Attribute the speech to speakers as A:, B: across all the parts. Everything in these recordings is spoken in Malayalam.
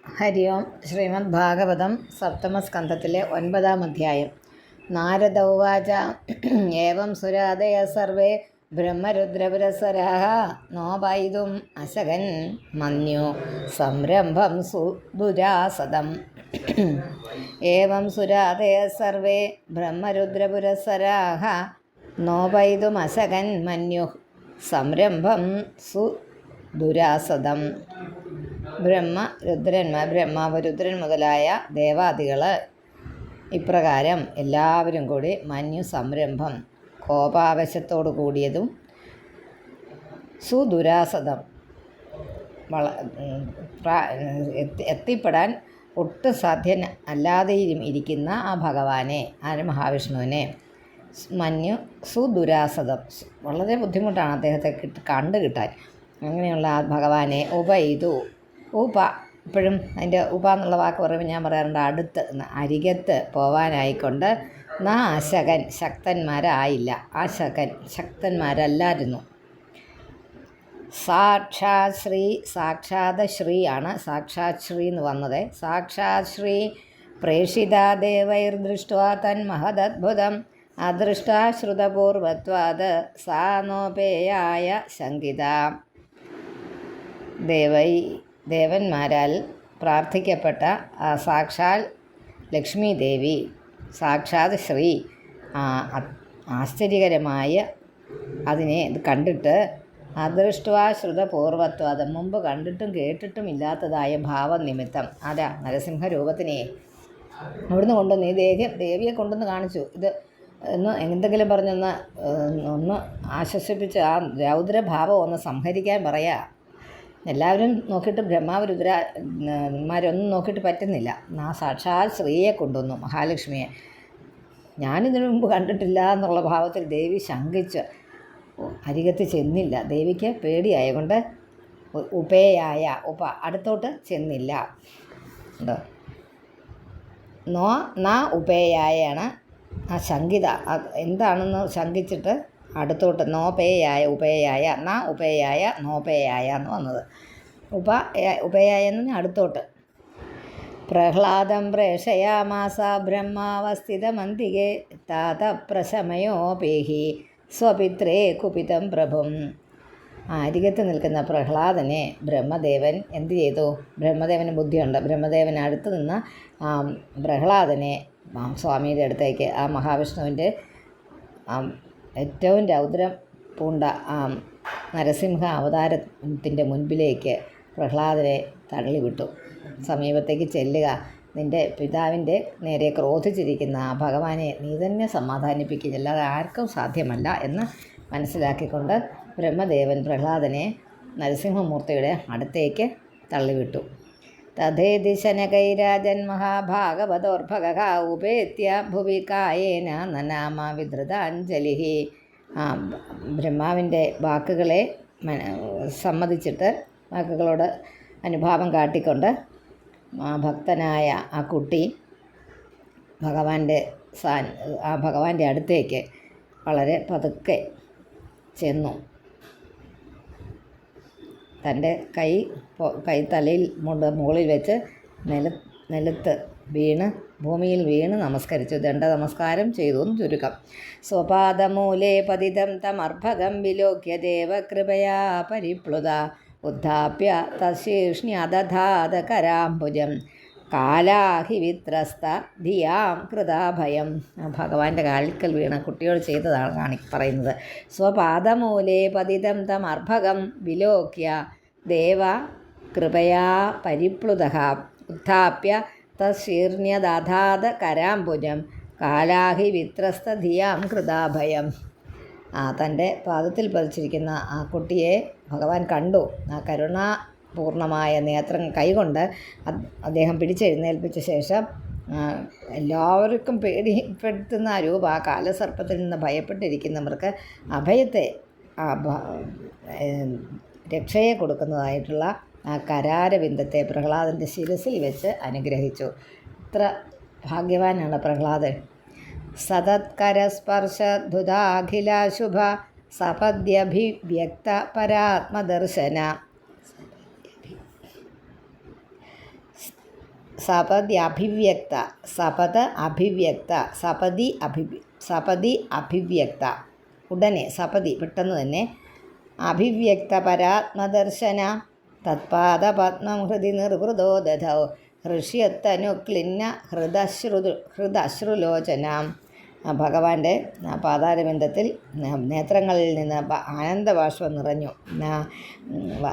A: ഹരി ഓം. ശ്രീമദ് ഭാഗവതം സപ്തമസ്കന്ധത്തിലെ 9-ാം അധ്യായം. നാരദ ഉവാച ഏവം സുരാദയ സർവേ ബ്രഹ്മരുദ്രപുരസരാः നോപയിതും അശകൻ മന്യു സംരംഭം സുദുരാസദം. ഏവം സുരാദയ സർവേ ബ്രഹ്മരുദ്രപുരസരാः നോപയിതും അശകൻ മന്യു സംരംഭം സുദുരാസദം. ബ്രഹ്മാവ് രുദ്രൻ മുതലായ ദേവാദികൾ ഇപ്രകാരം എല്ലാവരും കൂടി മന്യു സംരംഭം കോപാവശത്തോടു കൂടിയതും സുദുരാസദം എത്തിപ്പെടാൻ ഒട്ടും സാധ്യൻ അല്ലാതെയും ഇരിക്കുന്ന ആ ഭഗവാനെ, ആര് മഹാവിഷ്ണുവിനെ, മന്യു സുദുരാസദം വളരെ ബുദ്ധിമുട്ടാണ് അദ്ദേഹത്തെ കണ്ടു കിട്ടാൻ. അങ്ങനെയുള്ള ആ ഭഗവാനെ ഉപയിതു, ഉപ ഇപ്പോഴും അതിൻ്റെ ഉപ എന്നുള്ള വാക്ക് പറയുമ്പോൾ ഞാൻ പറയാറുണ്ട് അടുത്ത്, അരികത്ത് പോവാനായിക്കൊണ്ട് അശകൻ ശക്തന്മാരായില്ല. അശകൻ ശക്തന്മാരല്ലായിരുന്നു. സാക്ഷാത് ശ്രീ, സാക്ഷാത് ശ്രീ ആണ്, സാക്ഷാത് ശ്രീ എന്ന് വന്നത്. സാക്ഷാത് ശ്രീ പ്രേഷിത ദേവൈർദൃഷ്ട്വാ തന്മഹദദ്ഭുതം അദൃഷ്ടാശ്രുതപൂർവത്വാത് സാ നോപേയായ ശങ്കിത. ദേവന്മാരാൽ പ്രാർത്ഥിക്കപ്പെട്ട സാക്ഷാൽ ലക്ഷ്മി ദേവി, സാക്ഷാത് ശ്രീ, ആശ്ചര്യകരമായ അതിനെ കണ്ടിട്ട് അദൃഷ്ടാശ്രുതപൂർവത്വം, അത് മുമ്പ് കണ്ടിട്ടും കേട്ടിട്ടും ഇല്ലാത്തതായ ഭാവനിമിത്തം അതാ നരസിംഹരൂപത്തിനെ അവിടുന്ന് കൊണ്ടുവന്ന് ഈ ദേവിയെ കൊണ്ടുവന്ന് കാണിച്ചു. ഇത് ഒന്ന് എന്തെങ്കിലും പറഞ്ഞൊന്ന് ആശ്വസിപ്പിച്ച് ആ രൗദ്രഭാവം ഒന്ന് സംഹരിക്കാൻ പറയാ. എല്ലാവരും നോക്കിയിട്ട് ബ്രഹ്മാവ് രുദ്രന്മാരൊന്നും നോക്കിയിട്ട് പറ്റുന്നില്ല. സാക്ഷാൽ ശ്രീയെ കൊണ്ടുവന്നു, മഹാലക്ഷ്മിയെ. ഞാനിതിനു മുമ്പ് കണ്ടിട്ടില്ല എന്നുള്ള ഭാവത്തിൽ ദേവി ശങ്കിച്ച് അരികത്ത് ചെന്നില്ല. ദേവിക്ക് പേടിയായതുകൊണ്ട് ഉപേയായ അടുത്തോട്ട് ചെന്നില്ല. ഉപേയായാണ് ആ ശങ്കിത. എന്താണെന്ന് ശങ്കിച്ചിട്ട് അടുത്തോട്ട് നോപേയായ ഉപേയായ ഉപേയായ നോപേയായ എന്ന് വന്നത്. ഉപേയായ എന്ന് പറഞ്ഞാൽ അടുത്തോട്ട്. പ്രഹ്ലാദം പ്രേഷയാമാസ ബ്രഹ്മാവസ്ഥിതമന്തികെ താത പ്രശമയോപേഹി സ്വപിത്രേ കുപിതം പ്രഭും. അരികത്ത് നിൽക്കുന്ന പ്രഹ്ലാദനെ ബ്രഹ്മദേവൻ എന്ത് ചെയ്തു? ബ്രഹ്മദേവന് ബുദ്ധിയുണ്ട്. ബ്രഹ്മദേവൻ അടുത്ത് നിന്ന് പ്രഹ്ലാദനെ സ്വാമിയുടെ അടുത്തേക്ക്, ആ മഹാവിഷ്ണുവിൻ്റെ ഏറ്റവും രൗദ്രം പൂണ്ട നരസിംഹ അവതാരത്തിൻ്റെ മുൻപിലേക്ക് പ്രഹ്ലാദനെ തള്ളിവിട്ടു. സമീപത്തേക്ക് ചെല്ലുക, നിൻ്റെ പിതാവിൻ്റെ നേരെ ക്രോധിച്ചിരിക്കുന്ന ആ ഭഗവാനെ നീ തന്നെ സമാധാനിപ്പിക്കുക, അല്ലാതെ ആർക്കും സാധ്യമല്ല എന്ന് മനസ്സിലാക്കിക്കൊണ്ട് ബ്രഹ്മദേവൻ പ്രഹ്ലാദനെ നരസിംഹമൂർത്തിയുടെ അടുത്തേക്ക് തള്ളിവിട്ടു. തഥേതി ശനകൈരാജൻ മഹാഭാഗവതോർഭഗ ഉപേത്യ ഭുവി കായേന നനാമ വിധൃതാഞ്ജലി. ബ്രഹ്മാവിൻ്റെ വാക്കുകളെ സമ്മതിച്ചിട്ട്, വാക്കുകളോട് അനുഭാവം കാട്ടിക്കൊണ്ട് ഭക്തനായ ആ കുട്ടി ഭഗവാന്റെ അടുത്തേക്ക് വളരെ പതുക്കെ ചെന്നു. തൻ്റെ കൈ തലയിൽ മുകളിൽ വെച്ച് നിലത്ത് ഭൂമിയിൽ വീണ് നമസ്കരിച്ചു. ദണ്ഡ നമസ്കാരം ചെയ്തു എന്ന് ചുരുക്കം. സ്വപാദമൂലേ പതിതം തമർഭകം വിലോക്യ ദേവകൃപയാ പരിപ്ലുത ഉദ്ധാപ്യ തശീർഷ്ണ്യദധാത കരാംബുജം കാലാഹി വിത്രസ്ത ധിയാം കൃതാഭയം. ഭഗവാന്റെ കാൽക്കൽ വീണ കുട്ടിയോട് ചെയ്തതാണ് പറയുന്നത്. സ്വപാദമൂലേ പതിതം തമർഭകം വിലോക്യ ദേവ കൃപയാ പരിപ്ലുത ഉത്ഥാപ്യ തശീർണ്യദധാത കരാംബുജം കാലാഹി വിത്രസ്ത ധിയാം കൃതാഭയം. തൻ്റെ പാദത്തിൽ പതിച്ചിരിക്കുന്ന ആ കുട്ടിയെ ഭഗവാൻ കണ്ടു. ആ കരുണാപൂർണമായ നേത്രം കൈകൊണ്ട് അദ്ദേഹം പിടിച്ചെഴുന്നേൽപ്പിച്ച ശേഷം എല്ലാവർക്കും പേടിപ്പെടുത്തുന്ന ആ രൂപ, ആ കാലസർപ്പത്തിൽ നിന്ന് ഭയപ്പെട്ടിരിക്കുന്നവർക്ക് അഭയത്തെ, രക്ഷയെ കൊടുക്കുന്നതായിട്ടുള്ള ആ കരാരവിന്ദത്തെ പ്രഹ്ലാദൻ്റെ ശിരസിൽ വെച്ച് അനുഗ്രഹിച്ചു. ഇത്ര ഭാഗ്യവാനാണ് പ്രഹ്ലാദൻ. സതത്കരസ്പർശധുതാഖിലാശുഭ സപദ്യഭിവ്യക്ത പരാത്മദർശന സപതി അഭിവ്യക്ത, സപത അഭിവ്യക്ത, സപതി അഭിവ്യക്ത, ഉടനെ സപതി പെട്ടെന്ന് തന്നെ, അഭിവ്യക്ത പരാത്മദർശന, തത്പാദ പത്മം ഹൃദി നിർവൃതോ ദധൗ, ഹൃഷ്യത്തനുക്ലിന്ന ഹൃദശ്രുലോചന. ഭഗവാന്റെ പാതാരബിന്ദത്തിൽ നേത്രങ്ങളിൽ നിന്ന് ആനന്ദബാഷ്പം നിറഞ്ഞു.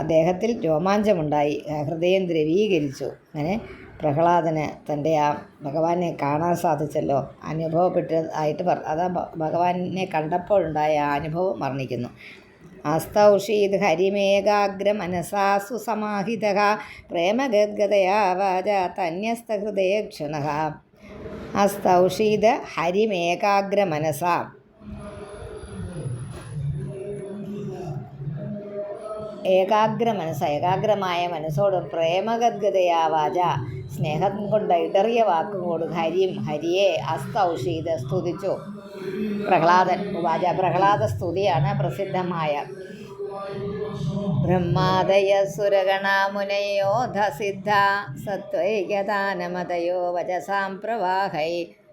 A: അദ്ദേഹത്തിൽ രോമാഞ്ചമുണ്ടായി, ഹൃദയം ദ്രവീകരിച്ചു. അങ്ങനെ പ്രഹ്ലാദന് തൻ്റെ ആ ഭഗവാനെ കാണാൻ സാധിച്ചല്ലോ, അനുഭവപ്പെട്ടതായിട്ട് അതാ ഭഗവാനെ കണ്ടപ്പോഴുണ്ടായ ആ അനുഭവം വർണ്ണിക്കുന്നു. ആസ്തൗഷീത് ഹരിമേകാഗ്ര മനസാസു സമാഹിത പ്രേമഗദ്ഗതയാ വാച തന്യസ്തഹൃദയക്ഷണ. ആസ്തൗഷീത് ഹരിമേകാഗ്ര മനസാ, ഏകാഗ്രമായ മനസ്സോട് പ്രേമഗദ്ഗതയാ വാച, സ്നേഹം കൊണ്ട് ഇടറിയ വാക്കുകൊണ്ട് ഹരിയെ അസ്തൗഷീത് സ്തുതിച്ചു. പ്രഹ്ലാദൻ വാച, പ്രഹ്ലാദ സ്തുതിയാണ് പ്രസിദ്ധമായ. ബ്രഹ്മാദയ സുരഗണാമുനയോധസിദ്ധ സത്വൈകദാനമതയോ വചസാം പ്രവാഹൈ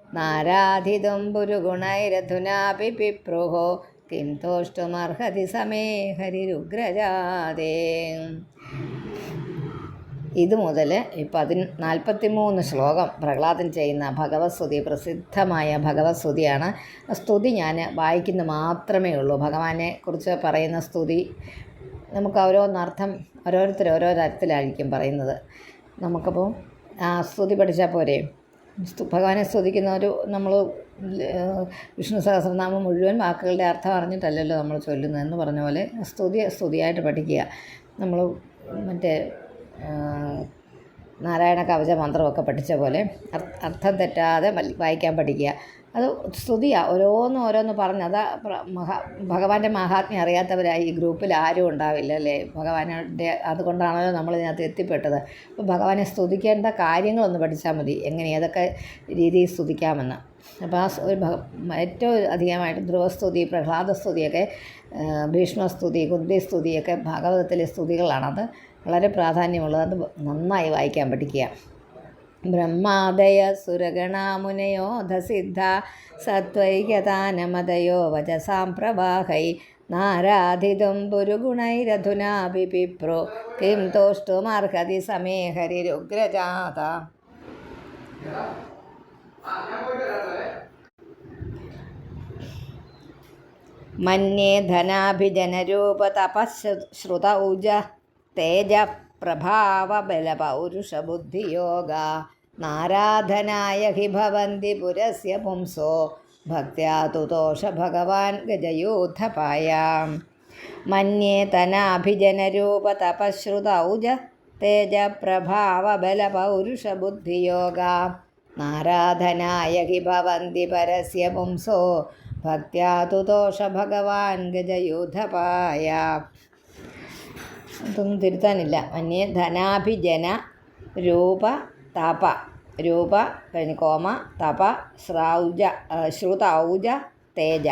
A: നാരാധിതും പുരുഗുണൈരധുനാപി പിപ്രുഹോ കിം തോഷ്ടുമർഹതി സമേ ഹരിരുഗ്രജാതേ. ഇതുമുതൽ 43 ശ്ലോകം പ്രഹ്ലാദൻ ചെയ്യുന്ന ഭഗവത്സ്തുതി, പ്രസിദ്ധമായ ഭഗവത്സ്തുതിയാണ്. സ്തുതി ഞാൻ വായിക്കുന്ന മാത്രമേ ഉള്ളൂ. ഭഗവാനെ കുറിച്ച് പറയുന്ന സ്തുതി നമുക്ക് ഓരോന്നർത്ഥം ഓരോരുത്തർ ഓരോ തരത്തിലായിരിക്കും പറയുന്നത്. നമുക്കപ്പോൾ ആ സ്തുതി പഠിച്ചാൽ പോരെ. ഭഗവാനെ സ്തുതിക്കുന്നവർ നമ്മൾ വിഷ്ണു സഹസ്രനാമം മുഴുവൻ വാക്കുകളുടെ അർത്ഥം അറിഞ്ഞിട്ടല്ലല്ലോ നമ്മൾ ചൊല്ലുന്നതെന്ന് പറഞ്ഞ പോലെ സ്തുതിയായിട്ട് പഠിക്കുക. നമ്മൾ മറ്റേ നാരായണ കവച മന്ത്രമൊക്കെ പഠിച്ച പോലെ അർത്ഥം തെറ്റാതെ വായിക്കാൻ പഠിക്കുക. അത് സ്തുതിയാണ്. ഓരോന്ന് പറഞ്ഞ് അതാ ഭഗവാന്റെ മഹാത്മ്യം അറിയാത്തവരായി ഈ ഗ്രൂപ്പിൽ ആരും ഉണ്ടാവില്ല അല്ലേ. ഭഗവാന്റെ അതുകൊണ്ടാണല്ലോ നമ്മൾ ഇതിനകത്ത് എത്തിപ്പെട്ടത്. അപ്പോൾ ഭഗവാനെ സ്തുതിക്കേണ്ട കാര്യങ്ങളൊന്ന് പഠിച്ചാൽ മതി, എങ്ങനെ ഏതൊക്കെ രീതിയിൽ സ്തുതിക്കാമെന്ന്. അപ്പോൾ ആ ഏറ്റവും അധികമായിട്ട് ധ്രുവസ്തുതി, പ്രഹ്ലാദസ്തുതിയൊക്കെ, ഭീഷ്മസ്തുതി, കുന്തിസ്തുതിയൊക്കെ ഭാഗവതത്തിലെ സ്തുതികളാണത്. വളരെ പ്രാധാന്യമുള്ളത്. അത് നന്നായി വായിക്കാൻ പഠിക്കുക. ബ്രഹ്മാദയ സുരഗണാമുനയോധസിദ്ധ സത്വൈകദാനമതയോ വചസാം പ്രവാഹൈ നാരാധിതും പുരുഗുണൈരധുനാപി പിപ്രോ കിം തോഷ്ടുമർഹതി സമേ ഹരിരുഗ്രജാത. മന്യേ ധനാഭിജനരൂപ തപശ്രുതൗജ തേജ പ്രഭാവബല പൗരുഷബുദ്ധിയോഗ നാരാധനായ ഹി ഭവന്തി പുരസ്യ പുംസോ ഭക്ത്യാ തുതോഷ ഭഗവാൻ ഗജയൂഥപായാം. മന്യേ തനാഭിജനരൂപ തപശ്രുതൗജ തേജ പ്രഭാവബല പൗരുഷബുദ്ധിയോഗ നാരാധനായ ഹി ഭവന്തി പരസ്യ പുംസോ ഭക്ത്യാ തുതോഷ ഭഗവാൻ ഗജയൂഥപായാം. അതൊന്നും തിരുത്താനില്ല. മന്യേ ധനാഭിജന രൂപ തപ, രൂപ കഴിഞ്ഞ് കോമ, തപ ശ്രുതൗജ തേജ.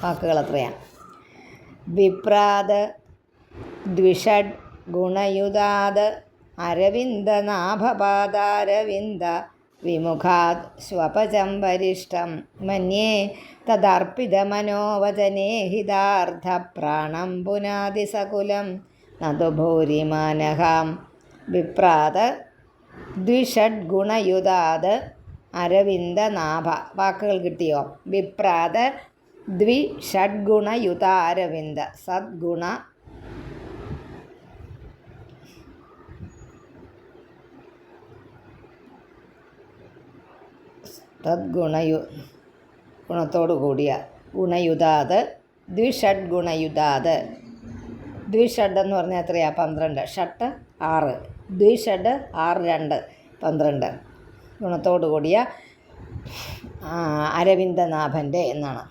A: വാക്കുകൾ അത്രയാണ്. വിപ്രാത് ദ്വിഷഡ് ഗുണയുതാത് അരവിന്ദനാഭപാദാരവിന്ദ വിമുഖാത് സ്വപചം വരിഷ്ഠം മന്യേ തദർപ്പിതമനോവചനേ ഹിതാർത്ഥ പ്രാണം പുനാതിസകുലം നതു ഭൂരിമാനഹാം. വിപ്രാത് ദ്വിഷഡ്ഗുണയുതാത് അരവിന്ദനാഭ. വാക്കുകൾ കിട്ടിയോ? വിപ്രാത് ദ്വിഷഡ്ഗുണയുതാരവിന്ദ, സദ്ഗുണ ഗുണത്തോടു കൂടിയ ഗുണയുതാത്, ദ്വിഷഡ്ഗുണയുതാത്. ദ്വിഷഡ് എന്ന് പറഞ്ഞാൽ എത്രയാ? 12. ഷട്ട് 6, ദ്വിഷഡ് 6 2 12 ഗുണത്തോടു കൂടിയ അരവിന്ദനാഭൻ്റെ എന്നാണ്.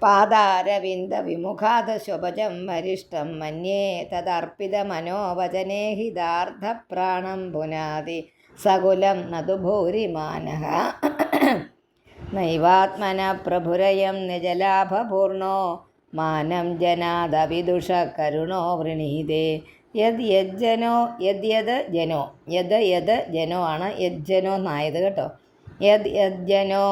A: പാദാരവിന്ദ വിമുഖാത് സ്വപജം വരിഷ്ഠം മന്യേ തദർപ്പിത മനോവചനേ ഹിതാർത്ഥ പ്രാണം പുനാതി സകുലം നതു ഭൂരിമാനഃ. നൈവാത്മന പ്രഭുരയം നിജലാഭപൂർണോ മാനം ജനാദവിദുഷ കരുണോ വൃണീതേ യദ് യജ്ജനോ യദ്യത് ജനോ യദ് ജനോ ആണ് യജ്ജനോ എന്നായത് കേട്ടോ. യജ്ജനോ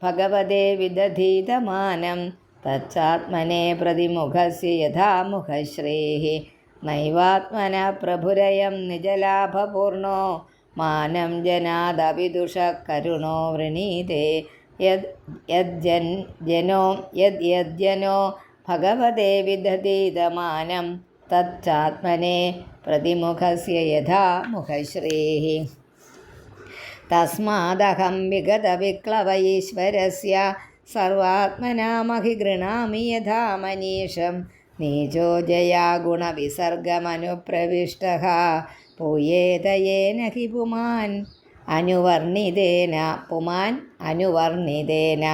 A: ഭഗവതേ വിദധീതമാനം തച്ചാത്മനെ പ്രതിമുഖസ്യ യഥാമുഖശ്രേः നൈവാത്മന പ്രഭുരയം നിജലാഭപൂർണോ മാനം ജനാദവിദുഷ കരുണോ വൃണീതേ. യജ്ജനോ ഭഗവതേ വിദധീതമാനം തച്ചാത്മനെ പ്രതിമുഖസ്യ യഥാമുഖശ്രേः തസ്മാദഹം വിഗതവിക്ലവ ഈശ്വരസ്യ സർവാത്മനാമഹി ഗൃണാമി യഥാ മനീഷം നീചോ ജയാ ഗുണവിസർഗമനുപ്രവിഷ്ടഃ പൂയേതയേന ഹി പുമാൻ അനുവർണിതേന.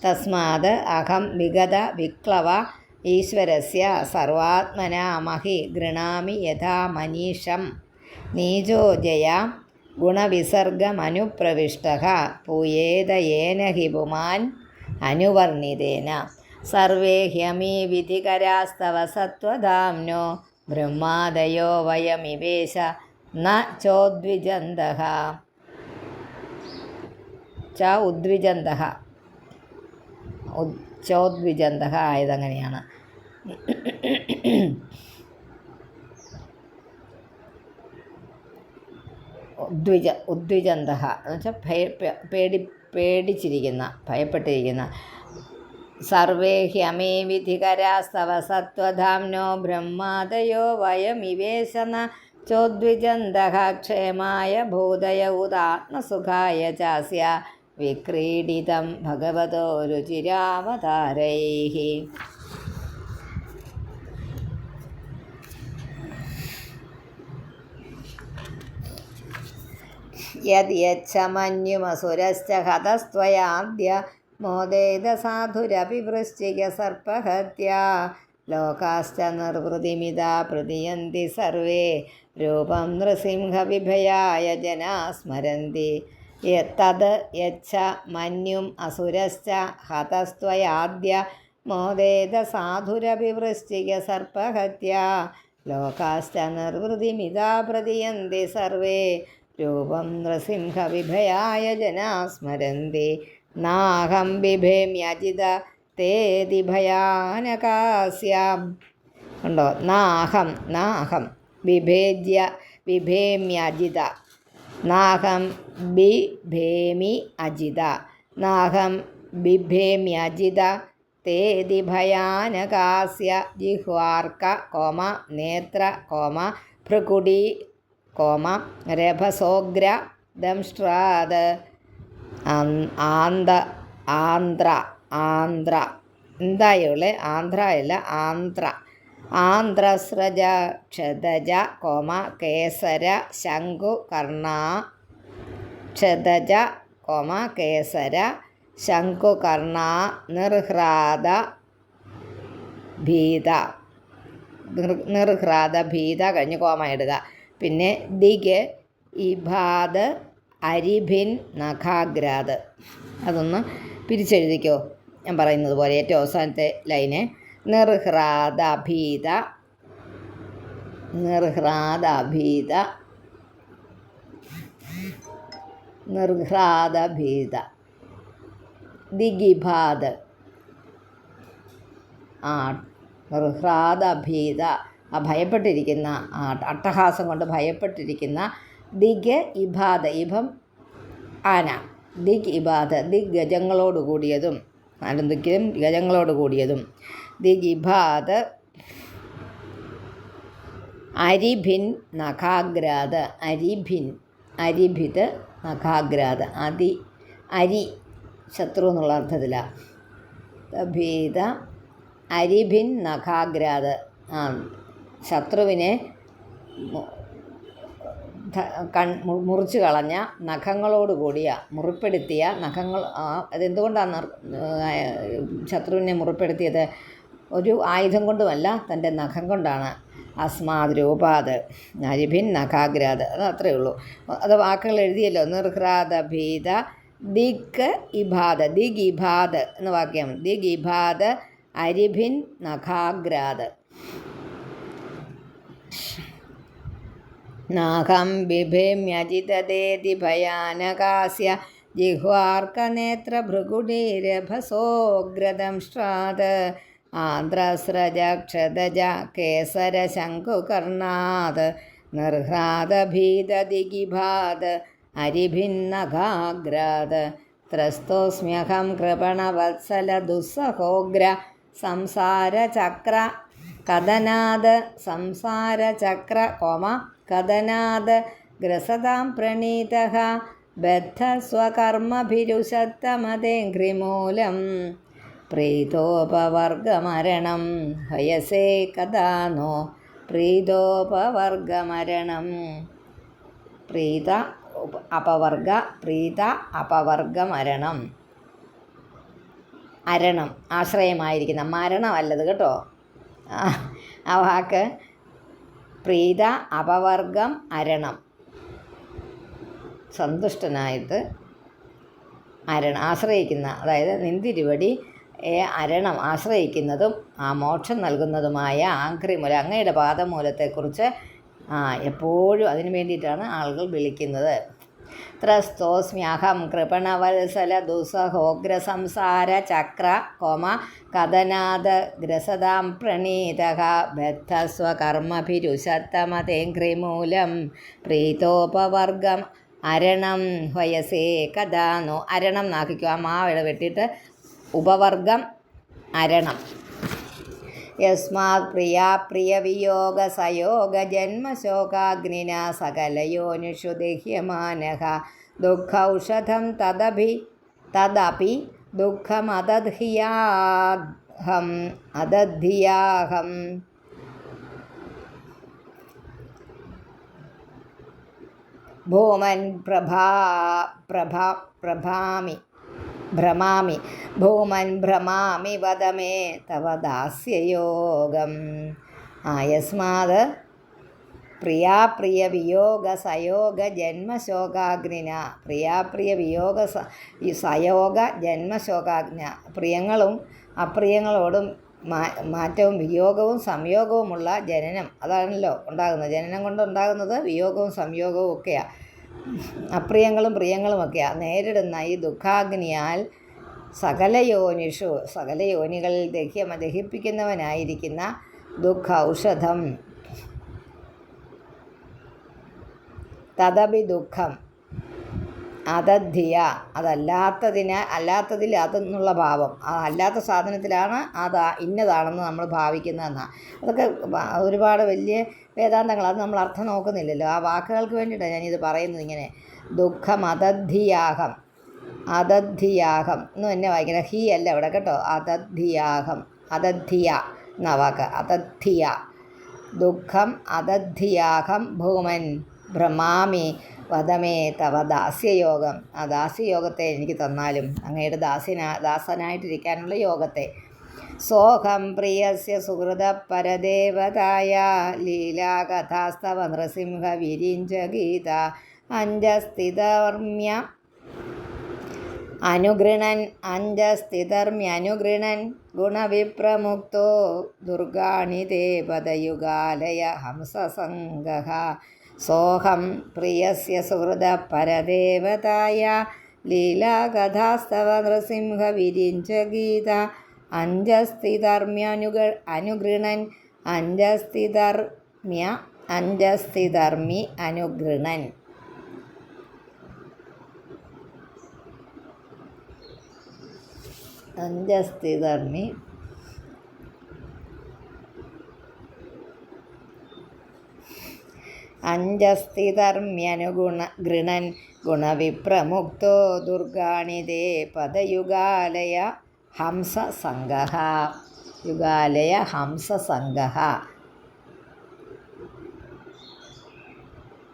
A: തസ്മാത് അഹം വിഗത വിക്ലവ ഈശ്വരസ്യ സർവാത്മനാമഹി ഗൃണാമി യഥാ മനീഷം നീചോ ജയാ ഗുണവിസർഗമനുപ്രവിഷ്ടഃ പൂയേതയേന ഹി പുമാൻ അനുവർണിതേന. സർവേ ഹ്യമീ വിധികരാസ്തവ സത്വധാംനോ ബ്രഹ്മാദയോ വയമിവേശ ന ചോദ്വിജന്തഃ ചോദ്വിജന്തഃ ആയതങ്ങനെയാണ്. ഉദ്വിജന്തഃ എന്ന് വെച്ചാൽ പേടിച്ചിരിക്കുന്ന, ഭയപ്പെട്ടിരിക്കുന്ന. സർവേ ഹ്യമേ വിധികരാസ്തവ സത്വധാംനോ ബ്രഹ്മാദയോ വയമിവേശന ചോദ്വിജന്തഃ ക്ഷേമായ ഭൂതയ ഉദാത്മസുഖായ ചാസ്യ വിക്രീഡിതം ഭഗവതോ രുചിരാവതാരൈഃ. യദ്യച്ഛമന്യുമസുരശ്ച ഹതസ്ത്വയാദ്യ മോദേത സാധുരപി വൃശ്ചിക സർപ്പഹത്യാ ലോകാശ്ച നിർവൃതിമിതാ പ്രതിയന്തി സർവേ രൂപം നൃസിംഹവിഭയായ ജനാ സ്മരന്തി. തത് യച്ഛ മന്യും അസുരശ്ച ഹതസ്ത്വയാദ്യ മോദേത സാധുരപി വൃശ്ചിക സർപ്പഹത്യാ ലോകാശ്ച നിർവൃതിമിതാ പ്രതിയന്തി സർവേ രൂപം നൃസിംഹവിഭയായ ജനാ സ്മരന്തി. നാഹം ബിഭേമ്യജിത തേതി ഭയാനകാസ്യാം. ഉണ്ടോ? നാഹം ബിഭേമ്യജിത, നാഹം ബിഭേമി അജിത, നാഹം ബിഭേമ്യജിത തേതി ഭയാനകാസ്യ ജിഹ്വാർക്ക കോമ നേത്ര കോമ ഭൃകുടി കോമ രഭസോഗ്ര ദംഷ്ട്രാത് ആന്ധ്ര എന്തായുള്ള ആന്ധ്രയല്ല ആന്ധ്ര ആന്ധ്രസ്രജ ക്ഷതജ കോമ കേസര ശംഖു കർണ ക്ഷതജ കോമ കേസര ശംഖു കർണ നിർഹ്രാദ ഭീത കഴിഞ്ഞ് കോമ ഇടുക. പിന്നെ ദിഗ് ഇഭാദ് അരിഭിൻ നഖാഗ്രാത്. അതൊന്ന് പിരിച്ചെഴുതിക്കോ ഞാൻ പറയുന്നത് പോലെ. ഏറ്റവും അവസാനത്തെ ലൈന് നിർഹ്രാദഭീത ദിഗിഭാദ് നിർഹ്രാദഭീത ഭയപ്പെട്ടിരിക്കുന്ന, അട്ടഹാസം കൊണ്ട് ഭയപ്പെട്ടിരിക്കുന്ന. ദിഗ് ഇഭാദ് ഇഭം ആന, ദിഗ് ഇഭാദ് ദിഗ് ഗജങ്ങളോട് കൂടിയതും, നാലും ദിക്കിലും ഗജങ്ങളോട് കൂടിയതും. ദിഗ് ഇഭാദ് അരിഭിൻ നഖാഗ്രാത് അരിഭിത് നഖാഗ്രാത് അരി ശത്രു എന്നുള്ള അർത്ഥത്തിലാണ്. ഭീത അരിഭിൻ നഖാഗ്രാത് ശത്രുവിനെ മുറിച്ച് കളഞ്ഞ നഖങ്ങളോട് കൂടിയ, മുറിപ്പെടുത്തിയ നഖങ്ങൾ. അതെന്തുകൊണ്ടാണ് ശത്രുവിനെ മുറിപ്പെടുത്തിയത്? ഒരു ആയുധം കൊണ്ടുമല്ല, തൻ്റെ നഖം കൊണ്ടാണ്. അസ്മാത് രൂപാത് അരിഭിൻ നഖാഗ്രാത്. അത് അത്രയേ ഉള്ളൂ. അത് വാക്കുകൾ എഴുതിയല്ലോ. നിർഹ്രാദ ഭീത ദിഗ് ഇഭാദ് എന്ന വാക്യം. ദിഗ് ഇഭാദ് അരിഭിൻ നഖാഗ്രാത്. നാഹം ബിഭേമ്യജിതദേതി ഭയാനകാസ്യ ജിഹ്വാർക്കനേത്രഭൃഗുടീരഭസോഗ്രദംഷ്ട്രാത് ആന്ത്രസ്രജക്ഷതജ കേസരശങ്കുകർണാത് നിർഹ്രാദഭീതദിഗിഭാത് അരിഭിന്നഘാഗ്രാത് ത്രസ്തോസ്മ്യഹം കൃപണവത്സലദുസ്സഹോഗ്ര സംസാരചക്ര കഥനാത് സംസാരചക്ര കഥനാത് ഗ്രസതാം പ്രണീതഃ ബദ്ധസ്വകർമ്മഭിരുഷത്തമതേഘ്രിമൂലം പ്രീതോപവർഗമരണം ഹയസേ കഥാനോ പ്രീതോപവർഗമരണം പ്രീത അപവർഗമരണം അരണം ആശ്രയമായിരിക്കുന്ന മരണമല്ലത് കേട്ടോ. ആ വാക്ക് പ്രീത അപവർഗം അരണം, സന്തുഷ്ടനായിട്ട് ആശ്രയിക്കുന്ന, അതായത് നിന്തിരുവടി അരണം ആശ്രയിക്കുന്നതും ആ മോക്ഷം നൽകുന്നതുമായ ആംഘ്രിമൂല അങ്ങയുടെ പാദമൂലത്തെക്കുറിച്ച് എപ്പോഴും അതിനു വേണ്ടിയിട്ടാണ് ആളുകൾ വിളിക്കുന്നത്. ത്രസ്തോസ്മ്യഹം കൃപണവത്സല ദുസ്സഹോഗ്ര സംസാര ചക്ര കഥനാത് ഗ്രസതാം പ്രണീതഃ ബദ്ധസ്വകർമ്മഭിരുഷത്തമതേഘ്രിമൂലം പ്രീതോപവർഗം അരണം ഹയസേ കഥാനോ. അരണം നാക്കിക്കുക, ആ മാവിള വെട്ടിയിട്ട് ഉപവർഗം അരണം. യസ്മാത് പ്രിയാപ്രിയവിയോഗസയോഗജന്മശോകാഗ്നിന സകലയോനിഷു ദഹ്യമാനഃ ദുഃഖൗഷധം തദപി ദുഃഖമദധ്യാഹം ഭൂമൻ ഭ്രമാമി ഭൂമൻ ഭ്രമാമി വദമേ തവ ദാസ്യയോഗം. യസ്മാത് പ്രിയാപ്രിയ വിയോഗ സയോഗ ജന്മശോകാഗ്നിന പ്രിയാപ്രിയ വിയോഗ സയോഗ ജന്മശോകാഗ്ന പ്രിയങ്ങളും അപ്രിയങ്ങളോടും മാറ്റവും വിയോഗവും സംയോഗവുമുള്ള ജനനം, അതാണല്ലോ ഉണ്ടാകുന്നത്. ജനനം കൊണ്ടുണ്ടാകുന്നത് വിയോഗവും സംയോഗവും ഒക്കെയാണ്. അപ്രിയങ്ങളും പ്രിയങ്ങളുമൊക്കെയാണ്. നേരിടുന്ന ഈ ദുഃഖാഗ്നിയാൽ സകല യോനികളിൽ ദഹിപ്പിക്കുന്നവനായിരിക്കുന്ന ദുഃഖ ഔഷധം തദപി ദുഃഖം അതദ്ധിയ അല്ലാത്തതിൽ അതെന്നുള്ള ഭാവം, അല്ലാത്ത സാധനത്തിലാണ് അത് ഇന്നതാണെന്ന് നമ്മൾ ഭാവിക്കുന്നതെന്നാണ്. അതൊക്കെ ഒരുപാട് വലിയ വേദാന്തങ്ങൾ, അത് നമ്മൾ അർത്ഥം നോക്കുന്നില്ലല്ലോ. ആ വാക്കുകൾക്ക് വേണ്ടിയിട്ടാണ് ഞാനിത് പറയുന്നത്. ഇങ്ങനെ ദുഃഖം അതദ്ധിയാഹം എന്ന് തന്നെ വായിക്കണം. ഹി അല്ല ഇവിടെ കേട്ടോ. അതദ്ധിയ എന്നാ വാക്ക്. അതദ്ധിയ ദുഃഖം അതദ്ധിയാഹം ഭൂമൻ ഭ്രമാമി വദമേ തവ ദാസ്യയോഗം. ആ ദാസ്യയോഗത്തെ എനിക്ക് തന്നാലും, അങ്ങയുടെ ദാസനായിട്ടിരിക്കാനുള്ള യോഗത്തെ. സോഹം പ്രിയസ്യ സുഹൃത പരദേവതായ ലീലാകഥാസ്തവ നൃസിംഹ വിരിഞ്ച ഗീത അഞ്ജസ്ഥിതർമ്യ അനുഗൃണൻ ഗുണവിപ്രമുക്തോ ദുർഗാണി തേ പദയുഗാലയ ഹംസസംഗഃ. സോഹം പ്രിയസ്യ സുഹൃത പരദേവതായ ലീലാകഥാസ്തവ നൃസിംഹ വിരിഞ്ച ഗീത അനുഗൃണൻ അഞ്ജസ്ഥിതർമി അനുഗൃണൻ. അഞ്ജസ്ഥിതർമി അഞ്ജസ്ഥിതർമ്യനുഗൃണൻ ഗുണവിപ്രമുക്തോ ദുർഗാണി തേ പദയുഗാലയ ഹംസസംഗഃ. യുഗാലയ ഹംസസംഗഃ.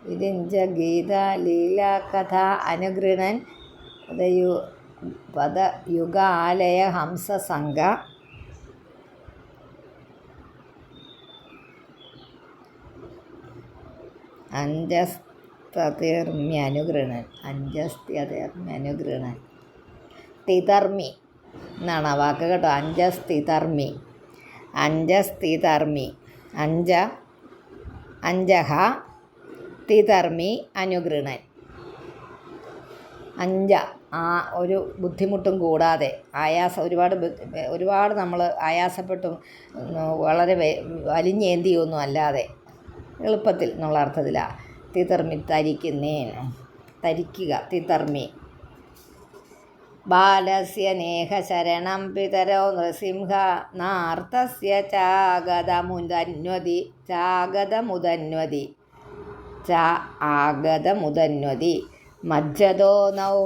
A: വിരിഞ്ച ഗീത ലീലാകഥ അനുഗൃണൻ പദയുഗാലയ ഹംസസംഗ. അഞ്ജസ്ത്യതിർമ്യനുഗൃണൻ തിതർമി എന്നാണ് ആ വാക്ക് കേട്ടോ. അഞ്ജസ്ഥിതർമി അഞ്ജ അഞ്ചഹ തിതർമ്മി അനുഗൃണൻ. ആ ഒരു ബുദ്ധിമുട്ടും കൂടാതെ ഒരുപാട് നമ്മൾ ആയാസപ്പെട്ടും വളരെ വലിഞ്ഞേന്തിയൊന്നും അല്ലാതെ എളുപ്പത്തിൽ എന്നുള്ള അർത്ഥത്തിലാണ് തിതർമ്മി തരിക്കുക തിതർമ്മി. ബാലസ്യ നേഹശരണം പിതരോ നൃസിംഹ നാർത്തസ്യ ചാഗതമുദന്വതി മജ്ജതോ നൗ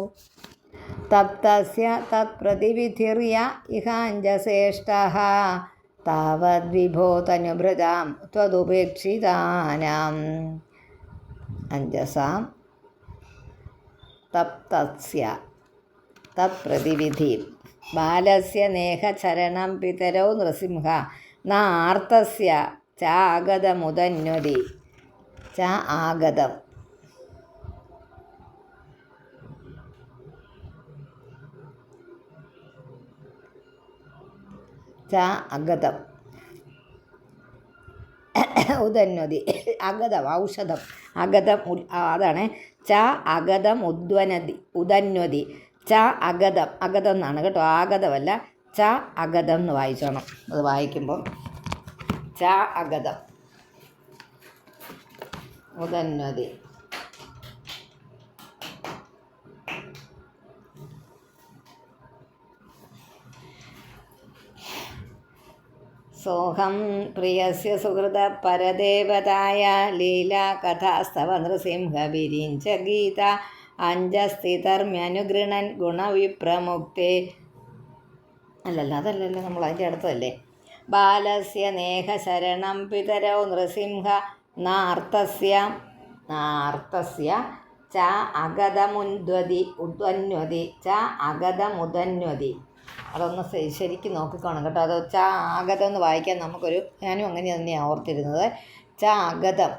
A: തപ്തസ്യ തത്പ്രതിവിധിർയ ഇഹാഞ്ജസേഷ്ടഃ താവദ്വിഭോ തനുഭൃതാം ത്വദുപേക്ഷിതാനാം. അഞ്ജസാം തപ്തസ്യ തത്പ്രതിവിധി. ബാലസ്യ നേഹചരണം പിതരോ നൃസിംഹ നാർത്തസ്യ ചാഗതമുദന്വതി. ആഗതം അഗതം ഉദന്വതി അഗതം ഔഷധം അഗതം അതാണ് അഗതം ഉദന്വതി അഗതം എന്നാണ് കേട്ടോ, ആഗതമല്ല അഗതം എന്ന് വായിച്ചോണം. അത് വായിക്കുമ്പോൾ അഗതം ഉദന്വതി. സോഹം പ്രിയസ്യ സുഹൃത പരദേവതായ ലീലാകഥാസ്തവ നൃസിംഹ വിരിഞ്ച ഗീത അഞ്ജസ്ഥിതർമ്യനുഗൃണൻ ഗുണവിപ്രമുക്തേ. അതല്ലല്ലോ നമ്മൾ അതിൻ്റെ അടുത്തല്ലേ. ബാലസ്യ നേഹശരണം പിതരോ നൃസിംഹ നാർത്തസ്യ അഗതമുദന്വതി. അതൊന്ന് ശരിക്കും നോക്കിക്കോണം കേട്ടോ. അത് ആഗതം എന്ന് വായിക്കാൻ ഞാനും അങ്ങനെ തന്നെയാണ് ഓർത്തിരുന്നത്. അഗതം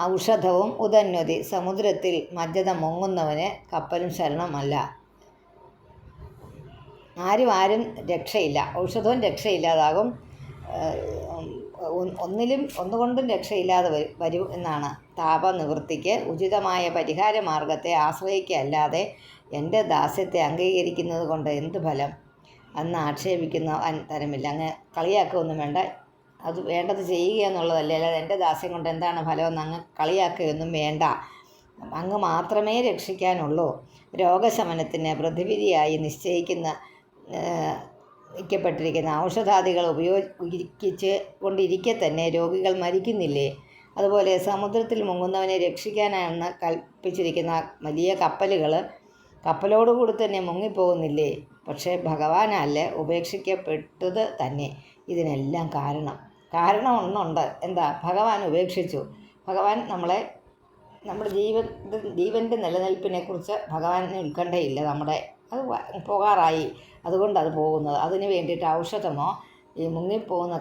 A: ഔഷധവും ഉദന്വതി സമുദ്രത്തിൽ മജ്ജത മുങ്ങുന്നവന് കപ്പലും ശരണമല്ല. ആരും രക്ഷയില്ല. ഔഷധവും രക്ഷയില്ലാതാകും, ഒന്നുകൊണ്ടും രക്ഷയില്ലാതെ വരും എന്നാണ്. താപനിവൃത്തിക്ക് ഉചിതമായ പരിഹാര മാർഗത്തെ ആശ്രയിക്കല്ലാതെ എൻ്റെ ദാസ്യത്തെ അംഗീകരിക്കുന്നത് കൊണ്ട് എന്ത് ഫലം അന്ന് ആക്ഷേപിക്കുന്ന തരമില്ല. അങ്ങ് കളിയാക്കുകയൊന്നും വേണ്ട, അത് വേണ്ടത് ചെയ്യുക എന്നുള്ളതല്ലേ, അല്ലാതെ എൻ്റെ ദാസ്യം കൊണ്ട് എന്താണ് ഫലമെന്ന് അങ്ങ് കളിയാക്കുകയൊന്നും വേണ്ട. അങ്ങ് മാത്രമേ രക്ഷിക്കാനുള്ളൂ. രോഗശമനത്തിന് പ്രതിവിധിയായി നിശ്ചയിക്കപ്പെട്ടിരിക്കുന്ന ഔഷധാദികൾ ഉപയോഗിച്ച് കൊണ്ടിരിക്കെ തന്നെ രോഗികൾ മരിക്കുന്നില്ലേ? അതുപോലെ സമുദ്രത്തിൽ മുങ്ങുന്നവനെ രക്ഷിക്കാനാണ് കൽപ്പിച്ചിരിക്കുന്ന വലിയ കപ്പലോടുകൂടി തന്നെ മുങ്ങിപ്പോകുന്നില്ലേ? പക്ഷേ ഭഗവാനല്ലേ ഉപേക്ഷിക്കപ്പെട്ടത് തന്നെ ഇതിനെല്ലാം കാരണം ഒന്നുണ്ട്. എന്താ? ഭഗവാൻ ഉപേക്ഷിച്ചു. ഭഗവാൻ നമ്മുടെ ജീവൻ്റെ നിലനിൽപ്പിനെക്കുറിച്ച് ഭഗവാന് ഉത്കണ്ഠയില്ല. അത് പോകാറായി, അതുകൊണ്ട് അത് പോകുന്നത്. അതിന് വേണ്ടിയിട്ട് ഔഷധമോ ഈ മുങ്ങിപ്പോകുന്ന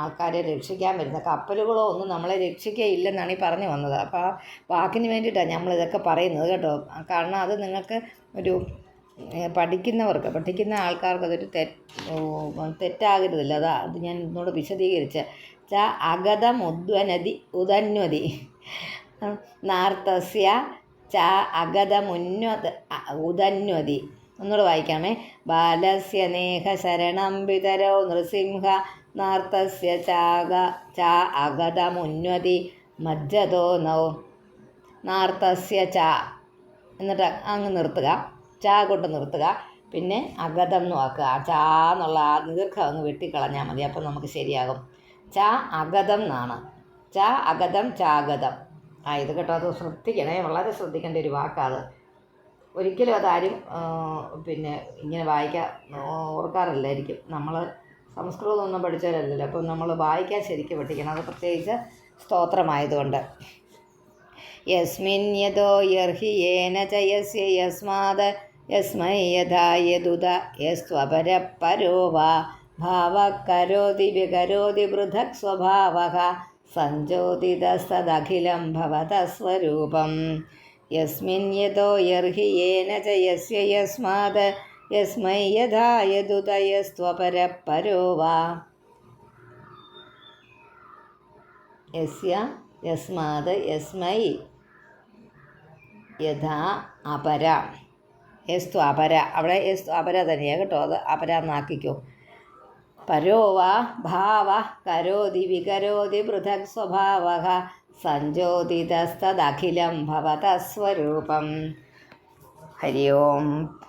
A: ആൾക്കാരെ രക്ഷിക്കാൻ വരുന്ന കപ്പലുകളോ ഒന്നും നമ്മളെ രക്ഷിക്കുകയില്ലെന്നാണ് ഈ പറഞ്ഞു വന്നത്. അപ്പോൾ ആ വാക്കിന് വേണ്ടിയിട്ടാണ് നമ്മളിതൊക്കെ പറയുന്നത് കേട്ടോ. കാരണം അത് നിങ്ങൾക്ക് പഠിക്കുന്ന ആൾക്കാർക്ക് അതൊരു തെറ്റാകരുതല്ല. അത് ഞാൻ ഇന്നോട് വിശദീകരിച്ച് ഉദന്വതി നാർത്തസ്യ ഉദന്വതി. ഒന്നുകൂടെ വായിക്കാമേ. ബാലസ്യ നേഹശരണം പിതരോ നൃസിംഹ നാർത്തസ്യ അഗതമുന്വതി മജ്ജതോ നൗ. നാർത്തസ്യ എന്നിട്ട് അങ്ങ് നിർത്തുക, കൊണ്ട് നിർത്തുക. പിന്നെ അഗതം എന്ന് വാക്കുക. എന്നുള്ള ആ ദീർഘം അങ്ങ് വെട്ടിക്കളഞ്ഞാൽ മതി, അപ്പം നമുക്ക് ശരിയാകും. അഗതം എന്നാണ്. അഗതം ചാഗതം. ഇത് കേട്ടോ, അത് ശ്രദ്ധിക്കണേ, വളരെ ശ്രദ്ധിക്കേണ്ട ഒരു വാക്കാണ്. ഒരിക്കലും അതാരും ഇങ്ങനെ ഓർക്കാറില്ലായിരിക്കും. നമ്മൾ സംസ്കൃതമൊന്നും പഠിച്ചവരല്ലല്ലോ, അപ്പം നമ്മൾ വായിക്കാൻ ശരിക്കും പഠിക്കണം. അത് പ്രത്യേകിച്ച് സ്തോത്രമായതുകൊണ്ട്. യസ്മിൻ യതോ യർഹി യേന ചയസ്യ യസ്മാത് യസ്മൈ യഥാ യദുത യസ്ത്വപരപരോ വാ ഭാവകരോതി വികരോതി പൃഥക് സ്വഭാവഃ സഞ്ജോതിതസ്തദഖിലം ഭവതസ്വരൂപം. യസ്മിൻ യതോ യർഹി യേന ചയസ്യ യസ്മാത് യസ്മൈ യഥാ യദുത യസ്ത്വപരപരോ വാ. യസ്യ യസ്മാത് യസ്മൈ യഥാ അപര. യസ്തു അപര, അവിടെ യസ്തു അപര തന്നെയാണ് കേട്ടോ, അത് അപര എന്നാക്കിക്കോ. പരോ വാ ഭാവ കരോതി വികരോതി പൃഥക് സ്വഭാവ സഞ്ജോതിതസ്തദഖിലം ഭവതസ്വരൂപം. ഹരി ഓം.